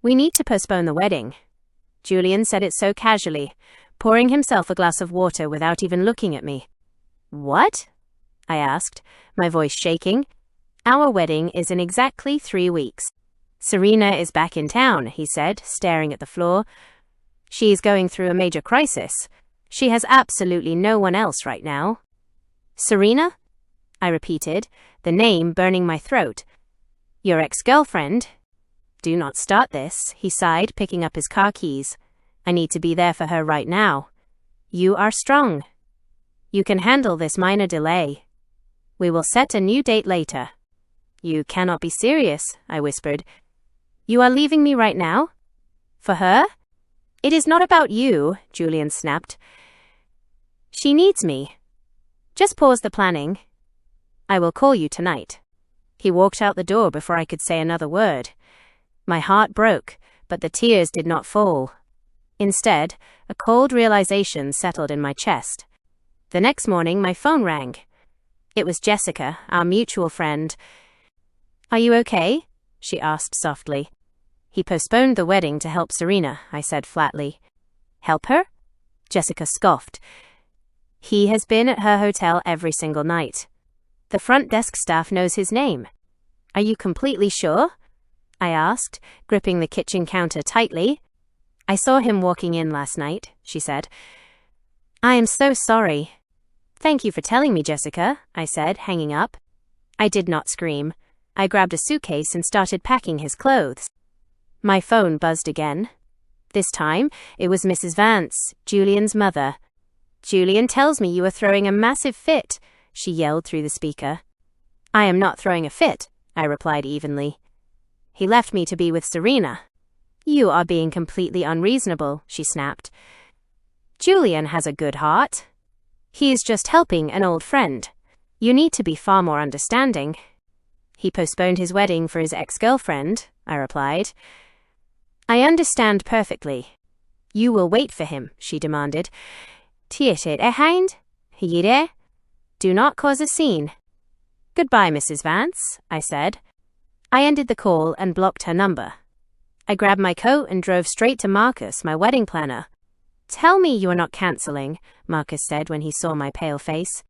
We need to postpone the wedding. Julian said it so casually, pouring himself a glass of water without even looking at me. What? I asked, my voice shaking. Our wedding is in exactly 3 weeks. Serena is back in town, he said, staring at the floor. She is going through a major crisis. She has absolutely no one else right now. Serena? I repeated, the name burning my throat. Your ex-girlfriend? Do not start this, he sighed, picking up his car keys. I need to be there for her right now. You are strong. You can handle this minor delay. We will set a new date later. You cannot be serious, I whispered. You are leaving me right now? For her? It is not about you, Julian snapped. She needs me. Just pause the planning. I will call you tonight. He walked out the door before I could say another word. My heart broke, but the tears did not fall. Instead, a cold realization settled in my chest. The next morning, my phone rang. It was Jessica, our mutual friend. Are you okay? She asked softly. He postponed the wedding to help Serena, I said flatly. Help her? Jessica scoffed. He has been at her hotel every single night. The front desk staff knows his name. Are you completely sure? I asked, gripping the kitchen counter tightly. I saw him walking in last night, she said. I am so sorry. Thank you for telling me, Jessica, I said, hanging up. I did not scream. I grabbed a suitcase and started packing his clothes. My phone buzzed again. This time, it was Mrs. Vance, Julian's mother. Julian tells me you are throwing a massive fit, she yelled through the speaker. I am not throwing a fit, I replied evenly. He left me to be with Serena. You are being completely unreasonable, she snapped. Julian has a good heart. He is just helping an old friend. You need to be far more understanding. He postponed his wedding for his ex-girlfriend, I replied. I understand perfectly. You will wait for him, she demanded. Tietet ehind? Hire? Do not cause a scene. Goodbye, Mrs. Vance, I said. I ended the call and blocked her number. I grabbed my coat and drove straight to Marcus, my wedding planner. Tell me you are not cancelling, Marcus said when he saw my pale face.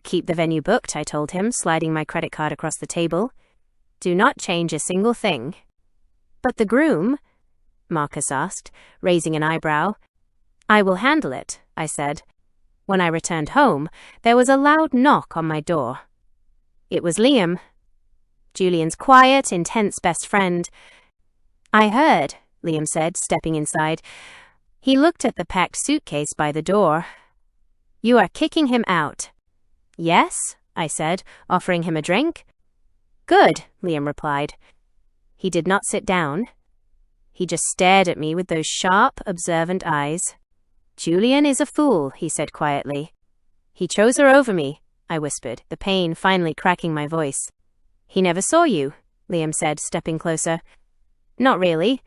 Keep the venue booked, I told him, sliding my credit card across the table. Do not change a single thing. But the groom? Marcus asked, raising an eyebrow. I will handle it, I said. When I returned home, there was a loud knock on my door. It was Liam, Julian's quiet, intense best friend. I heard, Liam said, stepping inside. He looked at the packed suitcase by the door. You are kicking him out. Yes, I said, offering him a drink. Good, Liam replied. He did not sit down. He just stared at me with those sharp, observant eyes. Julian is a fool, he said quietly. He chose her over me, I whispered, the pain finally cracking my voice. He never saw you, Liam said, stepping closer. Not really.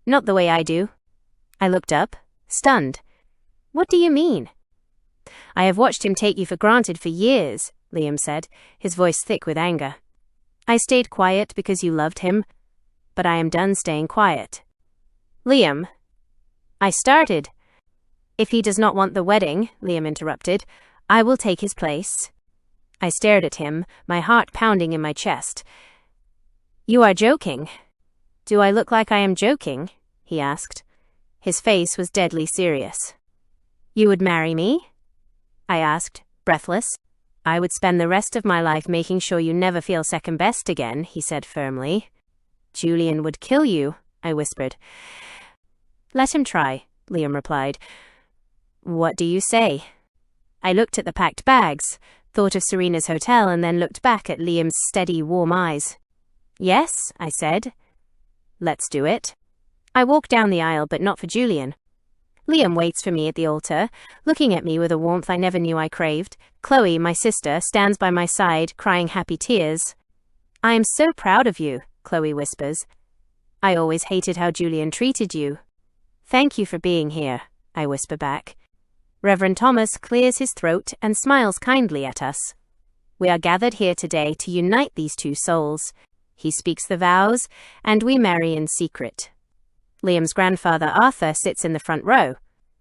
Not the way I do. I looked up, stunned. What do you mean? I have watched him take you for granted for years, Liam said, his voice thick with anger. I stayed quiet because you loved him, but I am done staying quiet. Liam. I started. If he does not want the wedding, Liam interrupted, I will take his place. I stared at him, my heart pounding in my chest. You are joking. Do I look like I am joking? He asked. His face was deadly serious. You would marry me? I asked, breathless. I would spend the rest of my life making sure you never feel second best again, he said firmly. Julian would kill you, I whispered. Let him try, Liam replied. What do you say? I looked at the packed bags, thought of Serena's hotel, and then looked back at Liam's steady, warm eyes. Yes, I said. Let's do it. I walked down the aisle, but not for Julian. Liam waits for me at the altar, looking at me with a warmth I never knew I craved. Chloe, my sister, stands by my side, crying happy tears. I am so proud of you, Chloe whispers. I always hated how Julian treated you. Thank you for being here, I whisper back. Reverend Thomas clears his throat and smiles kindly at us. We are gathered here today to unite these two souls. He speaks the vows, and we marry in secret. Liam's grandfather Arthur sits in the front row.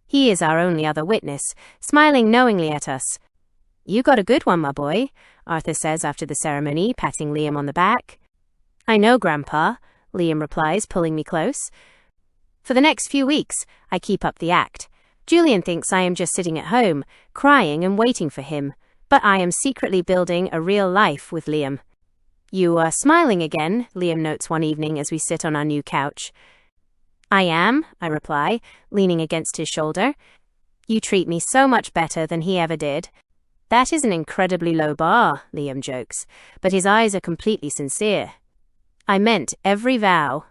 He is our only other witness, smiling knowingly at us. "You got a good one, my boy," Arthur says after the ceremony, patting Liam on the back. "I know, Grandpa," Liam replies, pulling me close. For the next few weeks, I keep up the act. Julian thinks I am just sitting at home, crying and waiting for him, but I am secretly building a real life with Liam. "You are smiling again," Liam notes one evening as we sit on our new couch. "I am," I reply, leaning against his shoulder. "You treat me so much better than he ever did." "That is an incredibly low bar," Liam jokes, but his eyes are completely sincere. I meant every vow.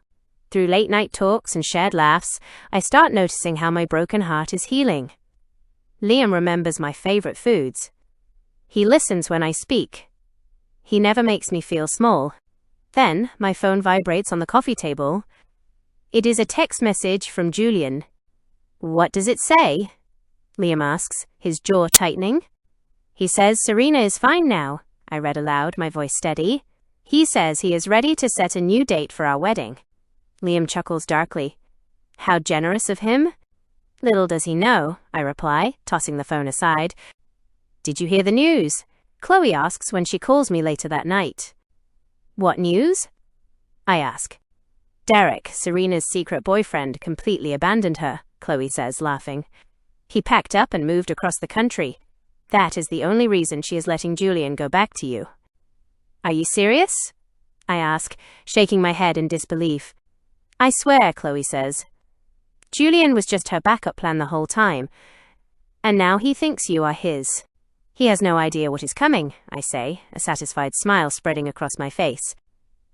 Through late-night talks and shared laughs, I start noticing how my broken heart is healing. Liam remembers my favorite foods. He listens when I speak. He never makes me feel small. Then, my phone vibrates on the coffee table. It is a text message from Julian. "What does it say?" Liam asks, his jaw tightening. "He says Serena is fine now," I read aloud, my voice steady. "He says he is ready to set a new date for our wedding." Liam chuckles darkly. "How generous of him." "Little does he know," I reply, tossing the phone aside. "Did you hear the news?" Chloe asks when she calls me later that night. "What news?" I ask. "Derek, Serena's secret boyfriend, completely abandoned her," Chloe says, laughing. "He packed up and moved across the country. That is the only reason she is letting Julian go back to you." "Are you serious?" I ask, shaking my head in disbelief. "I swear," Chloe says. "Julian was just her backup plan the whole time. And now he thinks you are his." "He has no idea what is coming," I say, a satisfied smile spreading across my face.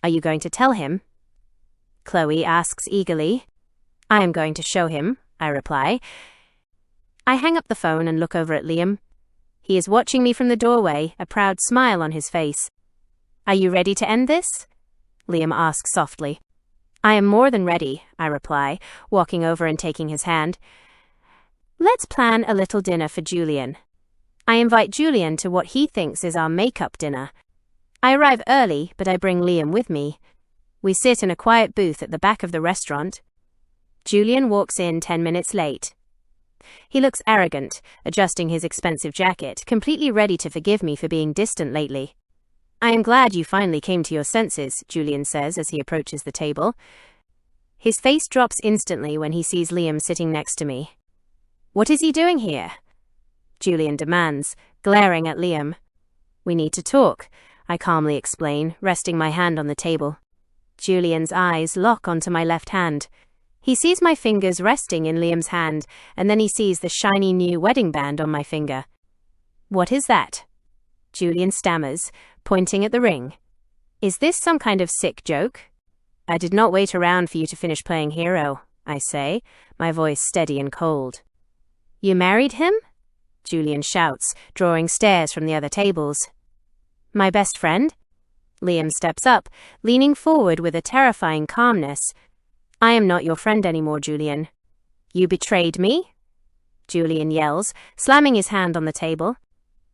"Are you going to tell him?" Chloe asks eagerly. "I am going to show him," I reply. I hang up the phone and look over at Liam. He is watching me from the doorway, a proud smile on his face. "Are you ready to end this?" Liam asks softly. "I am more than ready," I reply, walking over and taking his hand. "Let's plan a little dinner for Julian." I invite Julian to what he thinks is our make-up dinner. I arrive early, but I bring Liam with me. We sit in a quiet booth at the back of the restaurant. Julian walks in 10 minutes late. He looks arrogant, adjusting his expensive jacket, completely ready to forgive me for being distant lately. "I am glad you finally came to your senses," Julian says as he approaches the table. His face drops instantly when he sees Liam sitting next to me. "What is he doing here?" Julian demands, glaring at Liam. "We need to talk," I calmly explain, resting my hand on the table. Julian's eyes lock onto my left hand. He sees my fingers resting in Liam's hand, and then he sees the shiny new wedding band on my finger. "What is that?" Julian stammers, pointing at the ring. "Is this some kind of sick joke?" "I did not wait around for you to finish playing hero," I say, my voice steady and cold. "You married him?" Julian shouts, drawing stares from the other tables. "My best friend?" Liam steps up, leaning forward with a terrifying calmness. "I am not your friend anymore, Julian." "You betrayed me?" Julian yells, slamming his hand on the table.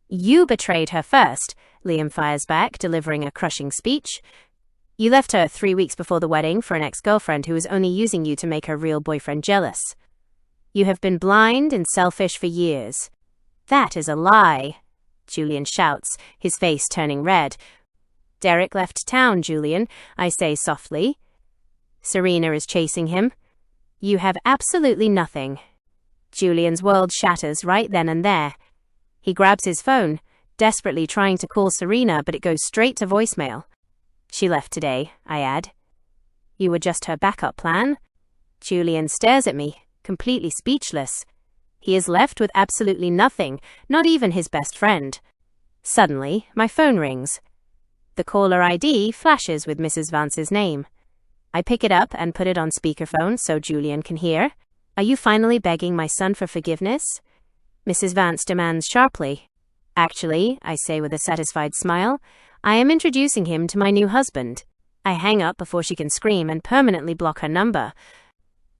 "You betrayed her first," Liam fires back, delivering a crushing speech. "You left her 3 weeks before the wedding for an ex-girlfriend who was only using you to make her real boyfriend jealous. You have been blind and selfish for years." "That is a lie," Julian shouts, his face turning red. "Derek left town, Julian," I say softly. "Serena is chasing him." "You have absolutely nothing." Julian's world shatters right then and there. He grabs his phone, desperately trying to call Serena, but it goes straight to voicemail. "She left today," I add. "You were just her backup plan?" Julian stares at me, completely speechless. He is left with absolutely nothing, not even his best friend. Suddenly, my phone rings. The caller ID flashes with Mrs. Vance's name. I pick it up and put it on speakerphone so Julian can hear. "Are you finally begging my son for forgiveness?" Mrs. Vance demands sharply. "Actually," I say with a satisfied smile, "I am introducing him to my new husband." I hang up before she can scream and permanently block her number.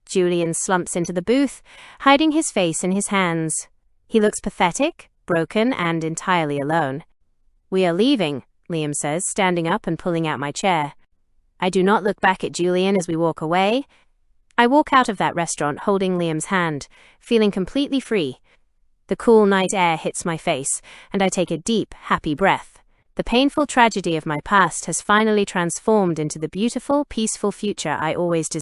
Julian slumps into the booth, hiding his face in his hands. He looks pathetic, broken, and entirely alone. "We are leaving," Liam says, standing up and pulling out my chair. I do not look back at Julian as we walk away. I walk out of that restaurant holding Liam's hand, feeling completely free. The cool night air hits my face, and I take a deep, happy breath. The painful tragedy of my past has finally transformed into the beautiful, peaceful future I always desired.